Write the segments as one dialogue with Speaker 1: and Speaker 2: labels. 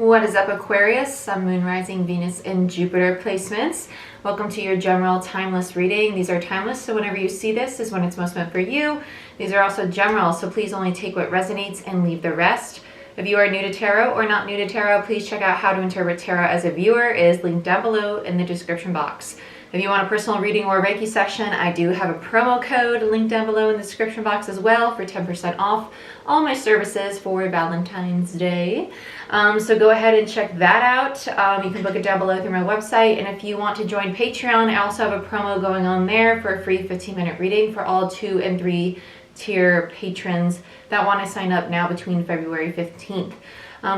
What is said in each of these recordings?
Speaker 1: What is up, Aquarius? Sun, Moon, Rising, Venus, and Jupiter placements. Welcome to your general timeless reading. These are timeless, so whenever you see this is when it's most meant for you. These are also general, so please only take what resonates and leave the rest. If you are new to tarot or not new to tarot, please check out How to Interpret Tarot as a Viewer. It is linked down below in the description box. If you want a personal reading or a Reiki session, I do have a promo code linked down below in the description box as well for 10% off all my services for Valentine's Day. So go ahead and check that out. You can book it down below through my website. And if you want to join Patreon, I also have a promo going on there for a free 15-minute reading for all 2 and 3 tier patrons that want to sign up now between February 15th.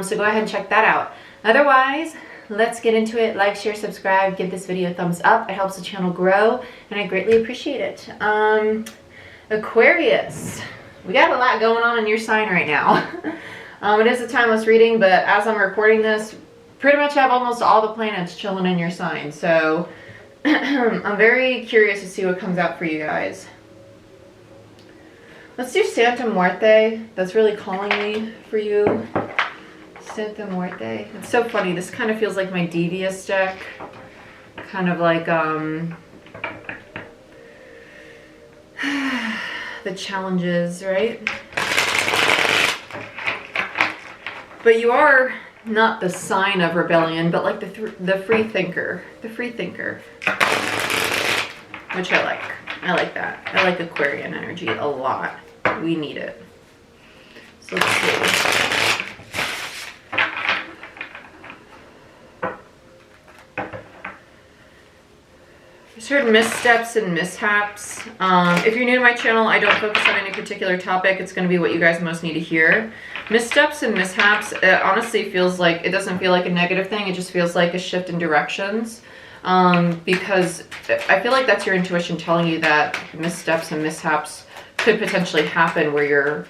Speaker 1: So go ahead and check that out. Otherwise, let's get into it. Like, share, subscribe, give this video a thumbs up. It helps the channel grow and I greatly appreciate it. Aquarius, we got a lot going on in your sign right now. It is a timeless reading, but as I'm recording this, pretty much have almost all the planets chilling in your sign. So I'm very curious to see what comes out for you guys. Let's do Santa Muerte. That's really calling me for you. Santa Muerte. It's so funny. This kind of feels like my Devious deck. Kind of like the challenges, right? But you are not the sign of rebellion, but like the free thinker. The free thinker. Which I like. I like that. I like Aquarian energy a lot. We need it. So let's see. Just heard missteps and mishaps. If you're new to my channel, I don't focus on any particular topic. It's going to be what you guys most need to hear. Missteps and mishaps, it honestly feels like, it doesn't feel like a negative thing. It just feels like a shift in directions. Because I feel like that's your intuition telling you that missteps and mishaps could potentially happen where you're,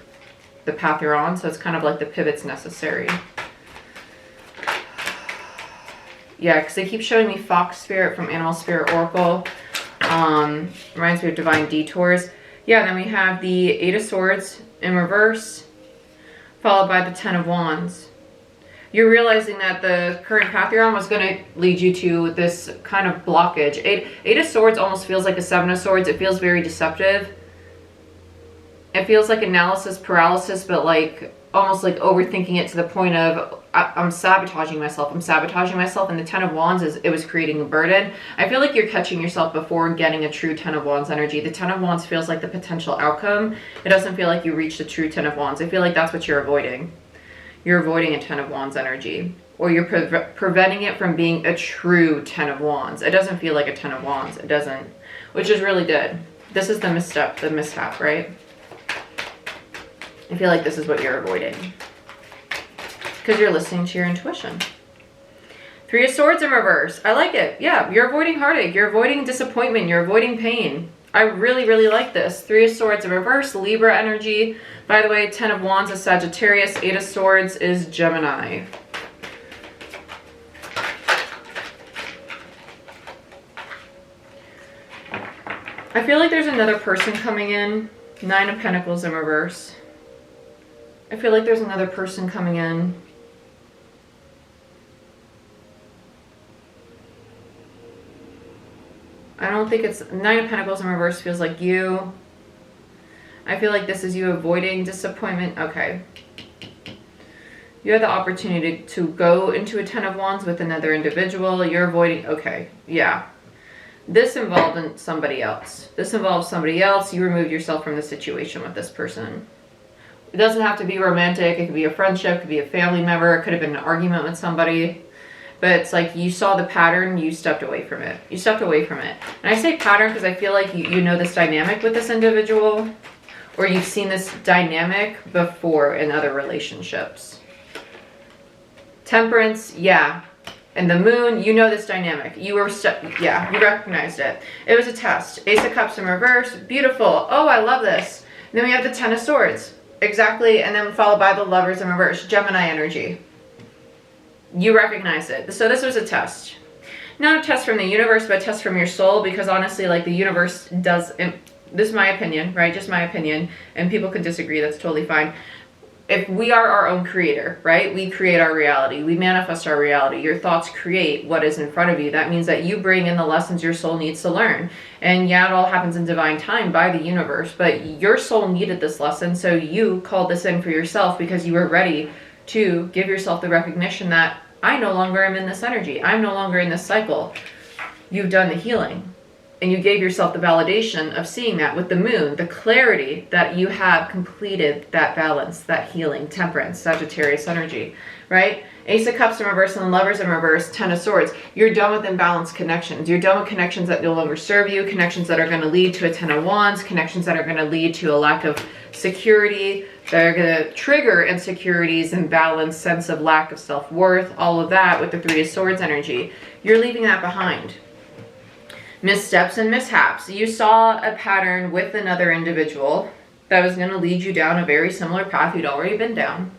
Speaker 1: the path you're on. So it's kind of like the pivot's necessary. Yeah, because they keep showing me Fox Spirit from Animal Spirit Oracle. Reminds me of Divine Detours. Yeah, then we have the 8 of Swords in reverse, followed by the 10 of Wands. You're realizing that the current path you're on was going to lead you to this kind of blockage. Eight of Swords almost feels like a 7 of Swords. It feels very deceptive. It feels like analysis paralysis, but like almost like overthinking it to the point of I'm sabotaging myself. I'm sabotaging myself. And the 10 of Wands it was creating a burden. I feel like you're catching yourself before getting a true 10 of Wands energy. The 10 of Wands feels like the potential outcome. It doesn't feel like you reached a true 10 of Wands. I feel like that's what you're avoiding. You're avoiding a 10 of Wands energy. Or you're preventing it from being a true 10 of Wands. It doesn't feel like a 10 of Wands. It doesn't. Which is really good. This is the misstep, the mishap, right? I feel like this is what you're avoiding. Because you're listening to your intuition. 3 of Swords in reverse. I like it. Yeah, you're avoiding heartache. You're avoiding disappointment. You're avoiding pain. I really, really like this. 3 of Swords in reverse. Libra energy. By the way, 10 of Wands is Sagittarius. 8 of Swords is Gemini. I feel like there's another person coming in. 9 of Pentacles in reverse. I feel like there's another person coming in. I don't think it's... 9 of Pentacles in reverse feels like you. I feel like this is you avoiding disappointment. Okay. You have the opportunity to go into a 10 of Wands with another individual. You're avoiding... Okay. Yeah. This involved somebody else. This involves somebody else. You removed yourself from the situation with this person. It doesn't have to be romantic. It could be a friendship. It could be a family member. It could have been an argument with somebody. But it's like you saw the pattern. You stepped away from it. You stepped away from it. And I say pattern because I feel like you know this dynamic with this individual. Or you've seen this dynamic before in other relationships. Temperance, yeah. And the Moon, you know this dynamic. You were, yeah, you recognized it. It was a test. Ace of Cups in reverse. Beautiful. Oh, I love this. And then we have the 10 of Swords. Exactly, and then followed by the Lovers in reverse, Gemini energy. You recognize it. So this was a test. Not a test from the universe, but a test from your soul, because honestly, like the universe does, this is my opinion, right? Just my opinion, and people could disagree, that's totally fine. if we are our own creator, right? We create our reality. We manifest our reality. Your thoughts create what is in front of you. That means that you bring in the lessons your soul needs to learn. And yeah, it all happens in divine time by the universe, but your soul needed this lesson. So you called this in for yourself because you were ready to give yourself the recognition that I no longer am in this energy. I'm no longer in this cycle. You've done the healing. And you gave yourself the validation of seeing that with the moon, the clarity that you have completed that balance, that healing, temperance, Sagittarius energy, right? Ace of Cups in reverse and Lovers in reverse, Ten of Swords. You're done with imbalanced connections. You're done with connections that no longer serve you, connections that are going to lead to a Ten of Wands, connections that are going to lead to a lack of security, that are going to trigger insecurities, imbalance, sense of lack of self-worth, all of that with the Three of Swords energy. You're leaving that behind. Missteps and mishaps. You saw a pattern with another individual that was going to lead you down a very similar path you'd already been down.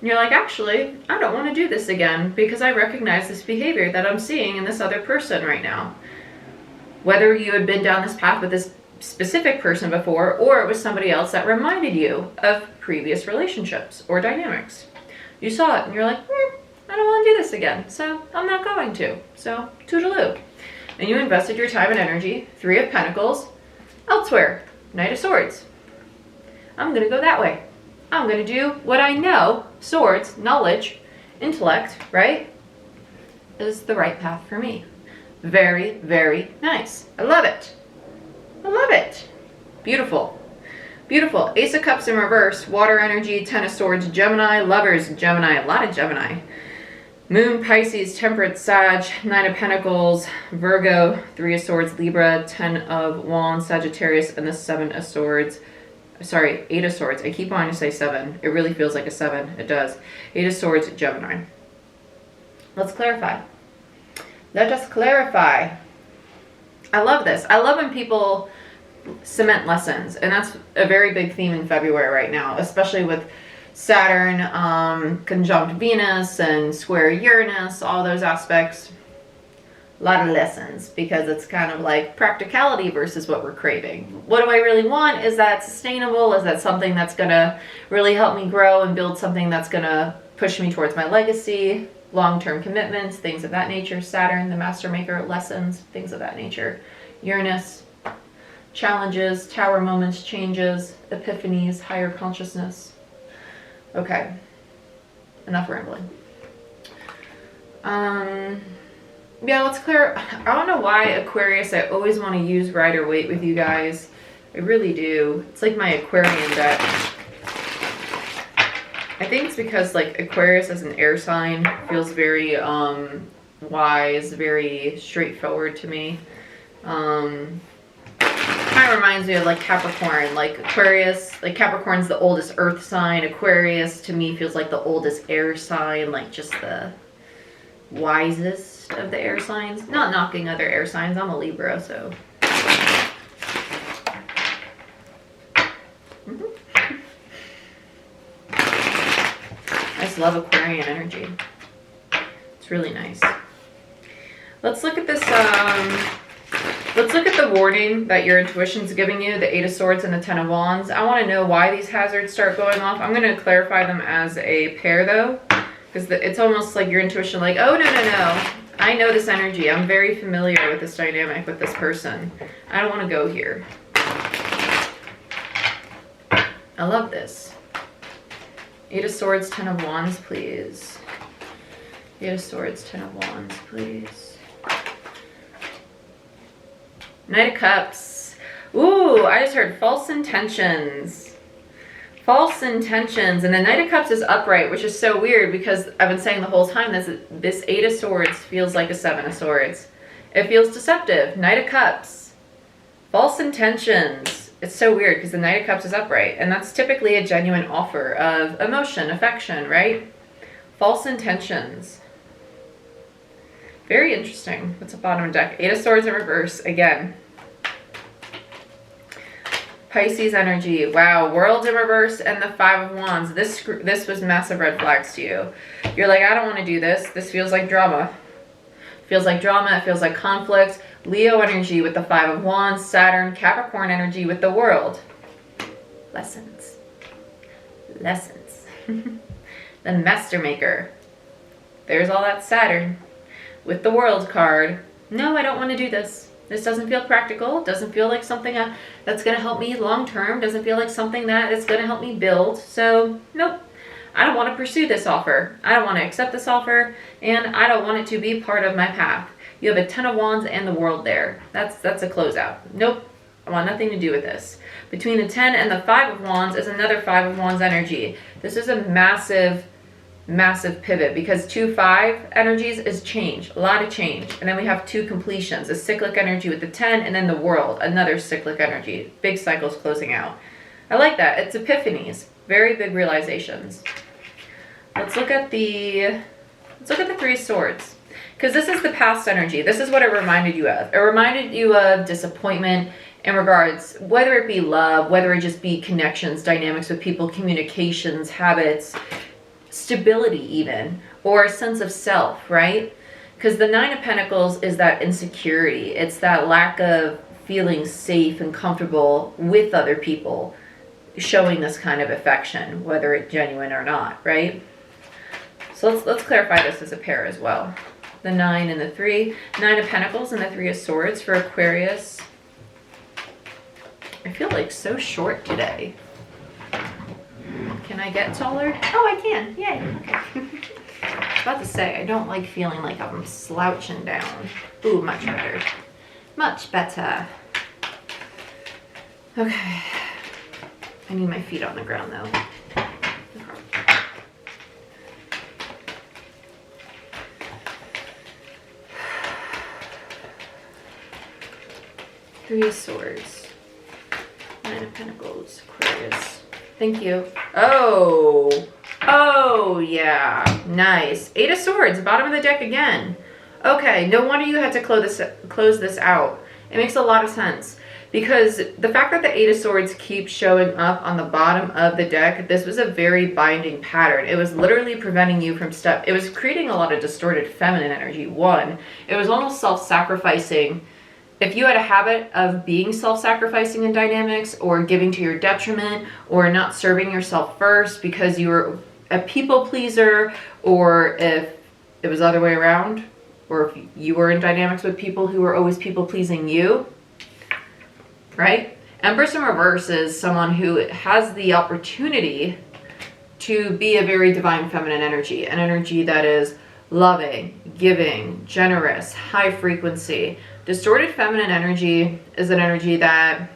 Speaker 1: And you're like, actually, I don't want to do this again because I recognize this behavior that I'm seeing in this other person right now. Whether you had been down this path with this specific person before, or it was somebody else that reminded you of previous relationships or dynamics. You saw it and you're like, I don't want to do this again, so I'm not going to. So, toodaloo. And you invested your time and energy, Three of Pentacles, elsewhere, Knight of Swords. I'm going to go that way. I'm going to do what I know, swords, knowledge, intellect, right, is the right path for me. Very, very nice. I love it. I love it. Beautiful. Beautiful. Ace of Cups in reverse, water energy, Ten of Swords, Gemini, Lovers, Gemini, a lot of Gemini. Moon, Pisces, Temperance, Sag, Nine of Pentacles, Virgo, Three of Swords, Libra, Ten of Wands, Sagittarius, and the Seven of Swords. Sorry, Eight of Swords. I keep wanting to say seven. It really feels like a seven. It does. Eight of Swords, Gemini. Let's clarify. Let us clarify. I love this. I love when people cement lessons, and that's a very big theme in February right now, especially with Saturn conjunct Venus and square Uranus, all those aspects. A lot of lessons, because it's kind of like practicality versus what we're craving. What do I really want? Is that sustainable? Is that something that's going to really help me grow and build something that's going to push me towards my legacy? Long-term commitments, things of that nature. Saturn, the master maker, lessons, things of that nature. Uranus, challenges, tower moments, changes, epiphanies, higher consciousness. Okay, enough rambling. Yeah, let's clear. I don't know why Aquarius, I always want to use Rider Waite with you guys. I really do. It's like my Aquarian deck. I think it's because like Aquarius as an air sign feels very wise, very straightforward to me. Kind of reminds me of like Capricorn, like Aquarius, like Capricorn's the oldest earth sign. Aquarius to me feels like the oldest air sign, like just the wisest of the air signs. Not knocking other air signs. I'm a Libra, so. I just love Aquarian energy. It's really nice. Let's look at this. Let's look at the warning that your intuition's giving you, the Eight of Swords and the Ten of Wands. I want to know why these hazards start going off. I'm going to clarify them as a pair, though, because it's almost like your intuition, like, oh, no. I know this energy. I'm very familiar with this dynamic with this person. I don't want to go here. I love this. Eight of Swords, Ten of Wands, please. Eight of Swords, Ten of Wands, please. Knight of Cups. Ooh, I just heard false intentions. False intentions. And the Knight of Cups is upright, which is so weird because I've been saying the whole time this Eight of Swords feels like a Seven of Swords. It feels deceptive. Knight of Cups. False intentions. It's so weird because the Knight of Cups is upright. And that's typically a genuine offer of emotion, affection, right? False intentions. Very interesting. What's the bottom of the deck? Eight of Swords in reverse again. Pisces energy. Wow. World in reverse and the Five of Wands. This was massive red flags to you. You're like, I don't want to do this. This feels like drama. It feels like drama. It feels like conflict. Leo energy with the Five of Wands. Saturn, Capricorn energy with the World. Lessons. Lessons. The Master Maker. There's all that Saturn. With the World card. No, I don't want to do this. This doesn't feel practical. Doesn't feel like something that's going to help me long term. Doesn't feel like something that is going to help me build. So, nope. I don't want to pursue this offer. I don't want to accept this offer. And I don't want it to be part of my path. You have a Ten of Wands and the World there. That's a closeout. Nope. I want nothing to do with this. Between the 10 and the 5 of Wands is another 5 of Wands energy. This is a massive pivot because 2-5 energies is change, a lot of change. And then we have 2 completions, a cyclic energy with the 10 and then the World, another cyclic energy. Big cycles closing out. I like that. It's epiphanies, very big realizations. Let's look at the 3 of Swords. Because this is the past energy. This is what it reminded you of. It reminded you of disappointment in regards, whether it be love, whether it just be connections, dynamics with people, communications, habits, stability even, or a sense of self, right? Because the 9 of Pentacles is that insecurity. It's that lack of feeling safe and comfortable with other people, showing this kind of affection, whether it's genuine or not, right? So let's clarify this as a pair as well. The 9 and the 3. 9 of Pentacles and the 3 of Swords for Aquarius. I feel like so short today. Can I get taller? Oh, I can. Yay. Okay. I was about to say, I don't like feeling like I'm slouching down. Ooh, much better. Much better. Okay. I need my feet on the ground, though. Three of Swords. 9 of Pentacles. Aquarius. Thank you. Oh, yeah. Nice. 8 of Swords. Bottom of the deck again. Okay, no wonder you had to close this out. It makes a lot of sense. Because the fact that the 8 of Swords keeps showing up on the bottom of the deck, this was a very binding pattern. It was literally preventing you from it was creating a lot of distorted feminine energy. One, it was almost self-sacrificing. If you had a habit of being self-sacrificing in dynamics or giving to your detriment or not serving yourself first because you were a people pleaser, or if it was the other way around, or if you were in dynamics with people who were always people pleasing you, right? Empress in reverse is someone who has the opportunity to be a very divine feminine energy, an energy that is loving, giving, generous, high frequency. Distorted feminine energy is an energy that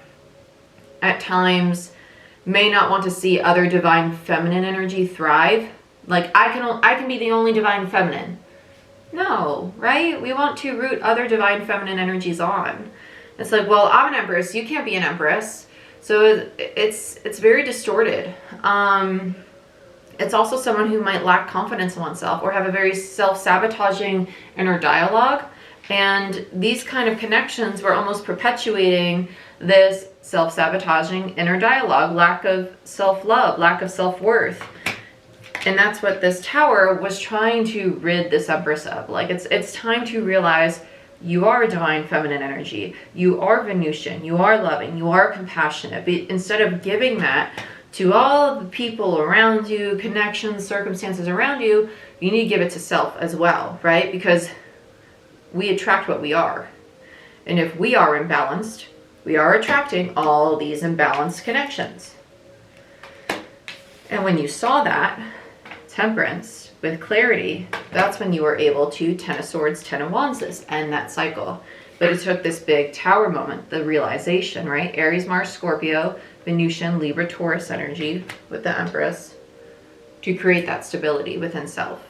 Speaker 1: at times may not want to see other divine feminine energy thrive. Like, I can be the only divine feminine. No, right? We want to root other divine feminine energies on. It's like, well, I'm an empress, you can't be an empress. So it's very distorted. It's also someone who might lack confidence in oneself or have a very self-sabotaging inner dialogue. And these kind of connections were almost perpetuating this self-sabotaging inner dialogue, lack of self-love, lack of self-worth. And that's what this Tower was trying to rid this Empress of. Like, it's time to realize you are a divine feminine energy. You are Venusian. You are loving. You are compassionate. But instead of giving that to all the people around you, connections, circumstances around you, you need to give it to self as well, right? Because we attract what we are. And if we are imbalanced, we are attracting all these imbalanced connections. And when you saw that, Temperance, with clarity, that's when you were able to 10 of Swords, 10 of Wands this, end that cycle. But it took this big Tower moment, the realization, right? Aries, Mars, Scorpio, Venusian, Libra, Taurus energy with the Empress to create that stability within self,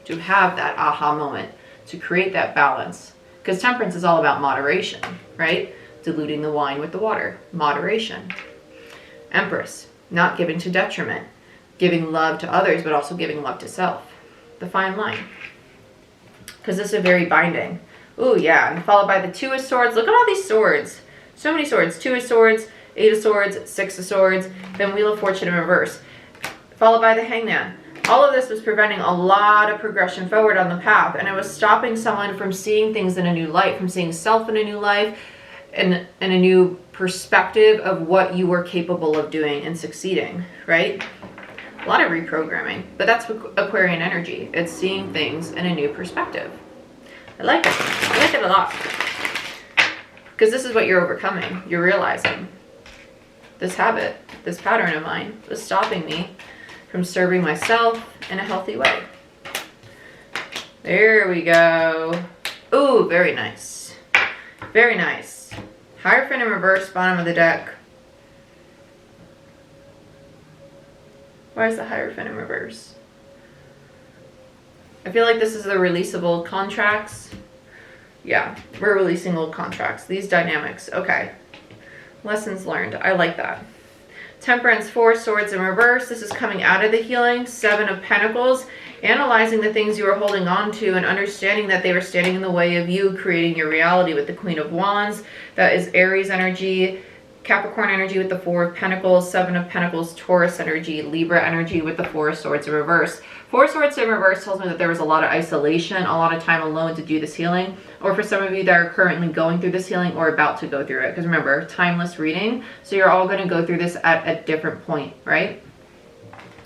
Speaker 1: to have that aha moment, to create that balance. Because Temperance is all about moderation, right? Diluting the wine with the water. Moderation. Empress, not giving to detriment. Giving love to others, but also giving love to self. The fine line. Because this is very binding. Ooh, yeah. And followed by the 2 of Swords. Look at all these swords. So many swords. 2 of Swords, 8 of Swords, 6 of Swords, then Wheel of Fortune in reverse. Followed by the Hangman. All of this was preventing a lot of progression forward on the path, and it was stopping someone from seeing things in a new light, from seeing self in a new life, and a new perspective of what you were capable of doing and succeeding, right? A lot of reprogramming, but that's Aquarian energy. It's seeing things in a new perspective. I like it. I like it a lot. Because this is what you're overcoming. You're realizing this habit, this pattern of mine was stopping me from serving myself in a healthy way. There we go. Ooh, very nice. Very nice. Hierophant in reverse, bottom of the deck. Why is the Hierophant in reverse? I feel like this is the release of old contracts. Yeah, we're releasing old contracts. These dynamics. Okay. Lessons learned. I like that. Temperance, 4 swords in reverse. This is coming out of the healing. 7 of Pentacles. Analyzing the things you were holding on to and understanding that they were standing in the way of you creating your reality with the Queen of Wands. That is Aries energy. Capricorn energy with the 4 of Pentacles, 7 of Pentacles, Taurus energy, Libra energy with the 4 of Swords in reverse. 4 swords in reverse tells me that there was a lot of isolation, a lot of time alone to do this healing, or for some of you that are currently going through this healing or about to go through it. Because remember, timeless reading, so you're all going to go through this at a different point, right?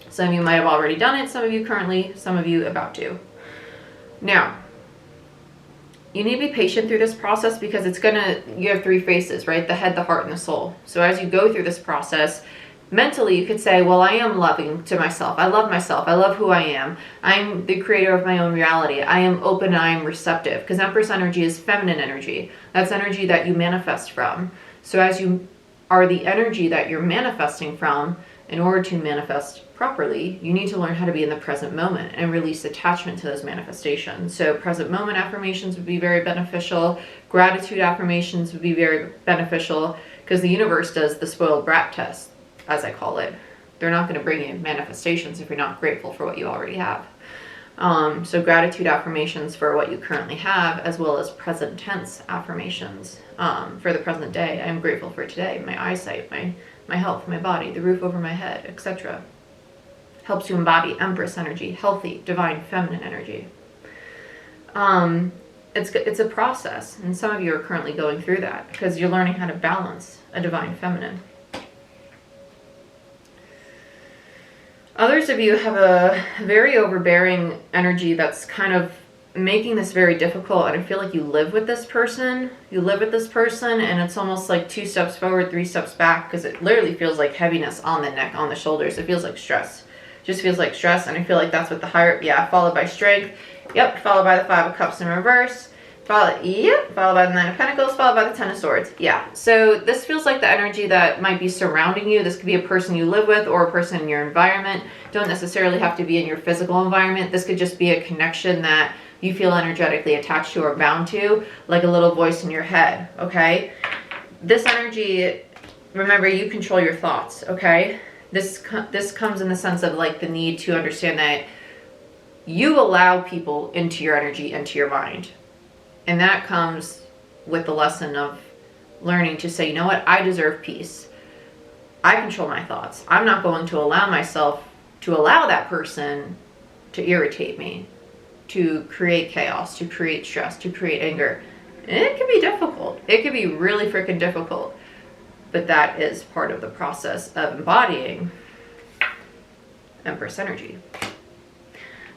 Speaker 1: Some of you might have already done it, some of you currently, some of you about to. Now, you need to be patient through this process because you have 3 phases, right? The head, the heart, and the soul. So as you go through this process, mentally you could say, well, I am loving to myself. I love myself. I love who I am. I'm the creator of my own reality. I am open. I am receptive. Because Empress energy is feminine energy. That's energy that you manifest from. So as you are the energy that you're manifesting from, in order to manifest properly, you need to learn how to be in the present moment and release attachment to those manifestations. So present moment affirmations would be very beneficial. Gratitude affirmations would be very beneficial because the universe does the spoiled brat test, as I call it. They're not going to bring you manifestations if you're not grateful for what you already have. So gratitude affirmations for what you currently have, as well as present tense affirmations for the present day. I am grateful for today, my eyesight, my health, my body, the roof over my head, etc. Helps you embody Empress energy, healthy, divine, feminine energy. It's a process, and some of you are currently going through that because you're learning how to balance a divine feminine. Others of you have a very overbearing energy that's kind of making this very difficult, and I feel like you live with this person. You live with this person, and it's almost like 2 steps forward, 3 steps back, because it literally feels like heaviness on the neck, on the shoulders. It feels like stress. Just feels like stress, and I feel like that's what the higher, followed by strength. Yep, followed by the 5 of Cups in reverse. Followed by the 9 of Pentacles, followed by the 10 of Swords. Yeah, so this feels like the energy that might be surrounding you. This could be a person you live with or a person in your environment. Don't necessarily have to be in your physical environment. This could just be a connection that you feel energetically attached to or bound to, like a little voice in your head, okay? This energy, remember, you control your thoughts, okay? This comes in the sense of like the need to understand that you allow people into your energy, into your mind. And that comes with the lesson of learning to say, you know what, I deserve peace. I control my thoughts. I'm not going to allow myself to allow that person to irritate me, to create chaos, to create stress, to create anger. And it can be difficult. It can be really freaking difficult. But that is part of the process of embodying Empress energy.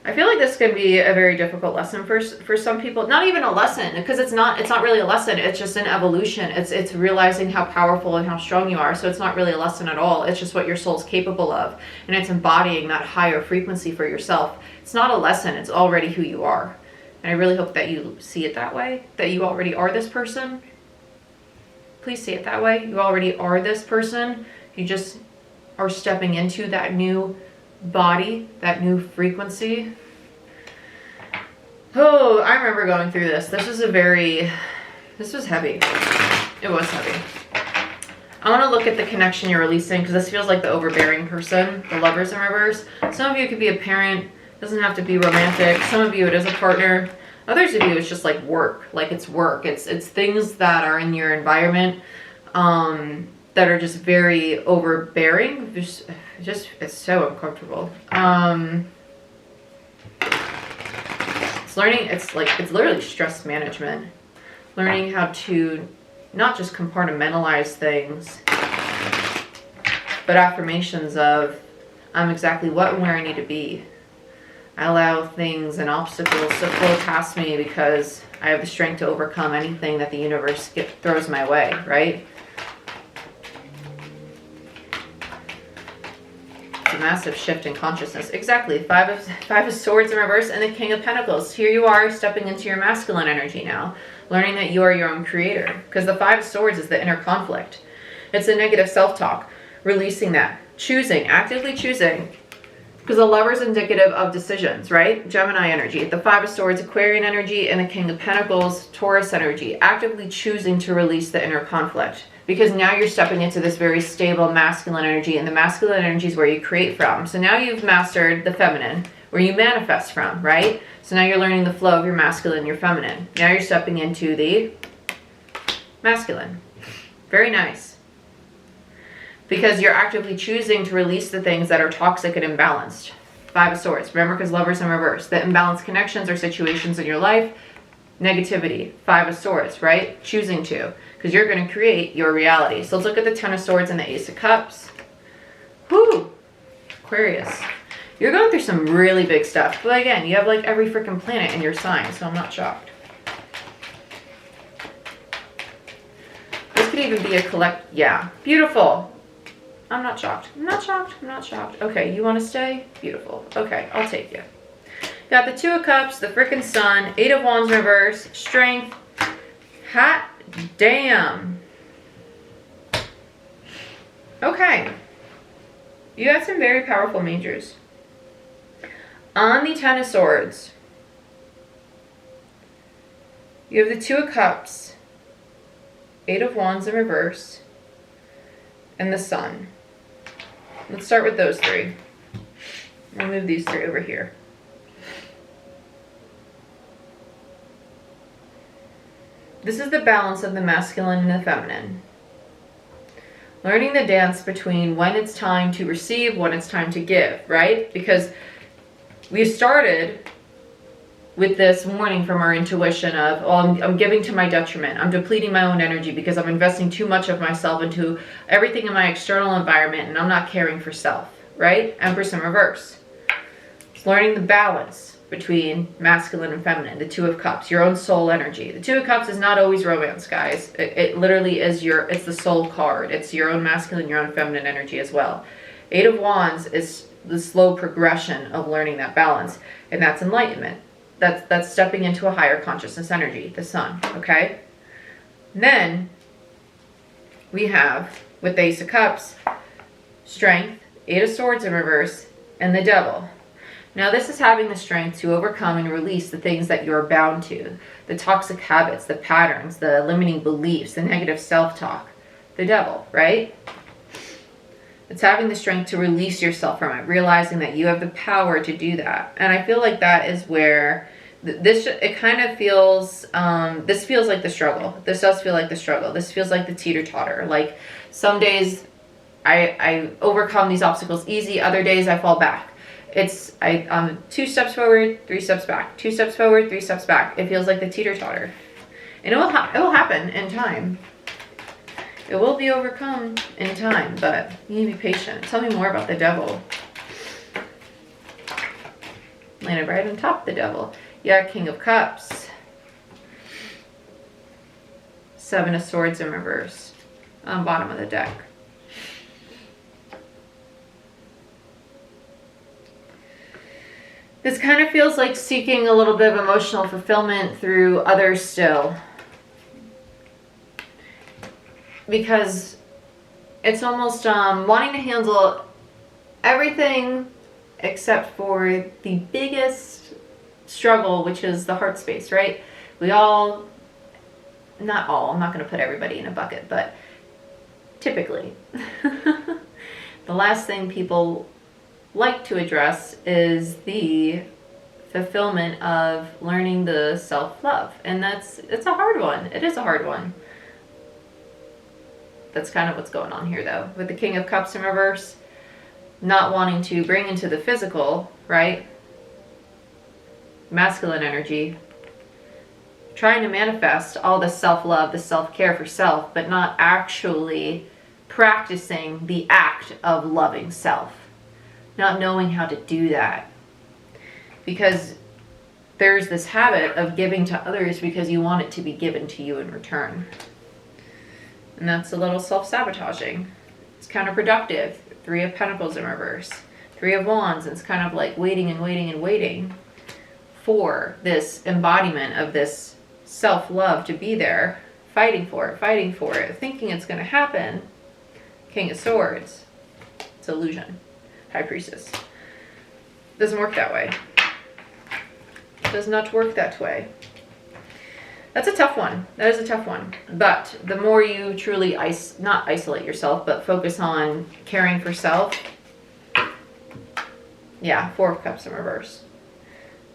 Speaker 1: I feel like this can be a very difficult lesson for some people. Not even a lesson, because it's not really a lesson. It's just an evolution. It's realizing how powerful and how strong you are. So it's not really a lesson at all. It's just what your soul's capable of. And it's embodying that higher frequency for yourself. It's not a lesson. It's already who you are. And I really hope that you see it that way, that you already are this person. Please see it that way. You already are this person. You just are stepping into that new body, that new frequency. Oh, I remember going through this. This was heavy. It was heavy. I want to look at the connection you're releasing, because this feels like the overbearing person, the Lovers in reverse. Some of you could be a parent. It doesn't have to be romantic. Some of you it is a partner. Others of you it's just like work. Like it's work. It's things that are in your environment that are just very overbearing. Just it's so uncomfortable. It's learning. It's literally stress management. Learning how to not just compartmentalize things, but affirmations of, I'm exactly what and where I need to be. I allow things and obstacles to flow past me because I have the strength to overcome anything that the universe throws my way, right? It's a massive shift in consciousness. Exactly. Five of Swords in reverse and the King of Pentacles. Here you are stepping into your masculine energy now, learning that you are your own creator. Because the Five of Swords is the inner conflict. It's a negative self-talk. Releasing that. Choosing, actively choosing. Because the Lover is indicative of decisions, right? Gemini energy. The Five of Swords, Aquarian energy, and the King of Pentacles, Taurus energy. Actively choosing to release the inner conflict. Because now you're stepping into this very stable masculine energy, and the masculine energy is where you create from. So now you've mastered the feminine, where you manifest from, right? So now you're learning the flow of your masculine and your feminine. Now you're stepping into the masculine. Very nice. Because you're actively choosing to release the things that are toxic and imbalanced. Five of Swords. Remember, because Lover's in reverse. The imbalanced connections or situations in your life. Negativity. Five of Swords, right? Choosing to. Because you're going to create your reality. So let's look at the Ten of Swords and the Ace of Cups. Whoo! Aquarius. You're going through some really big stuff. But again, you have like every freaking planet in your sign. So I'm not shocked. This could even be a yeah. Beautiful. I'm not shocked. I'm not shocked. I'm not shocked. Okay, you want to stay? Beautiful. Okay, I'll take you. Got the Two of Cups, the frickin' Sun, Eight of Wands reverse, Strength. Hot damn. Okay. You got some very powerful majors. On the Ten of Swords, you have the Two of Cups, Eight of Wands in reverse, and the Sun. Let's start with those three. I'll move these three over here. This is the balance of the masculine and the feminine. Learning the dance between when it's time to receive, when it's time to give, right? Because we started with this warning from our intuition of, oh, I'm giving to my detriment. I'm depleting my own energy because I'm investing too much of myself into everything in my external environment and I'm not caring for self, right? Empress in reverse. It's learning the balance between masculine and feminine, the Two of Cups, your own soul energy. The Two of Cups is not always romance, guys. It literally is it's the soul card. It's your own masculine, your own feminine energy as well. Eight of Wands is the slow progression of learning that balance, and that's enlightenment. That's stepping into a higher consciousness energy, the Sun, okay? And then we have, with the Ace of Cups, Strength, Eight of Swords in reverse, and the Devil. Now this is having the strength to overcome and release the things that you're bound to, the toxic habits, the patterns, the limiting beliefs, the negative self-talk, the Devil, right? It's having the strength to release yourself from it, realizing that you have the power to do that. And I feel like that is where it kind of feels, this feels like the struggle. This does feel like the struggle. This feels like the teeter-totter. Like some days I overcome these obstacles easy. Other days I fall back. I'm 2 steps forward, 3 steps back. 2 steps forward, 3 steps back. It feels like the teeter-totter. And it will happen in time. It will be overcome in time, but you need to be patient. Tell me more about the Devil. Landed right on top of the Devil. Yeah, King of Cups. Seven of Swords in reverse. On bottom of the deck. This kind of feels like seeking a little bit of emotional fulfillment through others still. Because it's almost wanting to handle everything except for the biggest struggle, which is the heart space, right? We all, not all, I'm not going to put everybody in a bucket, but typically the last thing people like to address is the fulfillment of learning the self-love. And it's a hard one. It is a hard one. That's kind of what's going on here, though. With the King of Cups in reverse, not wanting to bring into the physical, right? Masculine energy. Trying to manifest all the self-love, the self-care for self, but not actually practicing the act of loving self. not knowing how to do that. Because there's this habit of giving to others because you want it to be given to you in return. And that's a little self-sabotaging. It's counterproductive. 3 of Pentacles in reverse. 3 of Wands. It's kind of like waiting and waiting and waiting for this embodiment of this self-love to be there. Fighting for it, thinking it's going to happen. King of Swords. It's illusion. High Priestess. Doesn't work that way. Does not work that way. That's a tough one. That is a tough one. But the more you truly not isolate yourself, but focus on caring for self. Yeah, 4 of Cups in reverse.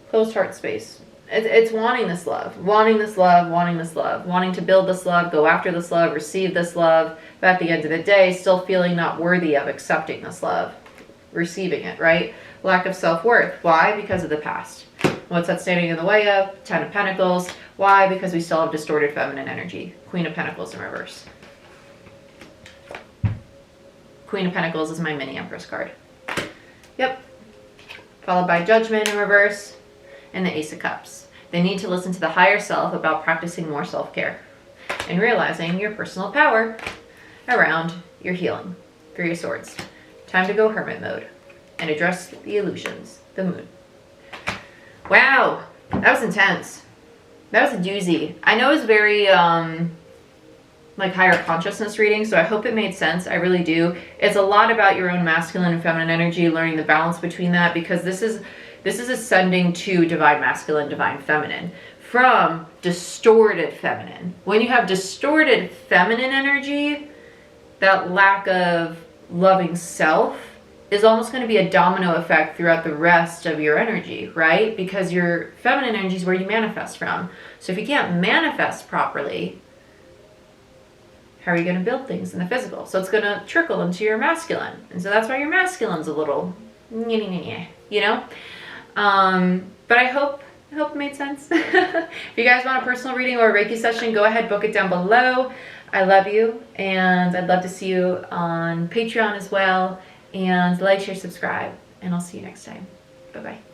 Speaker 1: Closed heart space. It's wanting this love, wanting this love, wanting this love, wanting to build this love, go after this love, receive this love, but at the end of the day, still feeling not worthy of accepting this love, receiving it, right? Lack of self-worth. Why? Because of the past. What's that standing in the way of? 10 of Pentacles. Why? Because we still have distorted feminine energy. Queen of Pentacles in reverse. Queen of Pentacles is my mini Empress card. Yep. Followed by Judgment in reverse and the Ace of Cups. They need to listen to the higher self about practicing more self-care and realizing your personal power around your healing. 3 of Swords. Time to go hermit mode and address the illusions, the moon. Wow, that was intense. That was a doozy. I know it's very like higher consciousness reading, so I hope it made sense. I really do. It's a lot about your own masculine and feminine energy, learning the balance between that, because this is ascending to divine masculine, divine feminine from distorted feminine. When you have distorted feminine energy, that lack of loving self is almost going to be a domino effect throughout the rest of your energy, right? Because your feminine energy is where you manifest from. So if you can't manifest properly, how are you going to build things in the physical? So it's going to trickle into your masculine. And so that's why your masculine's a little, you know? But I hope it made sense. If you guys want a personal reading or a Reiki session, go ahead, book it down below. I love you, and I'd love to see you on Patreon as well. And like, share, subscribe, and I'll see you next time. Bye-bye.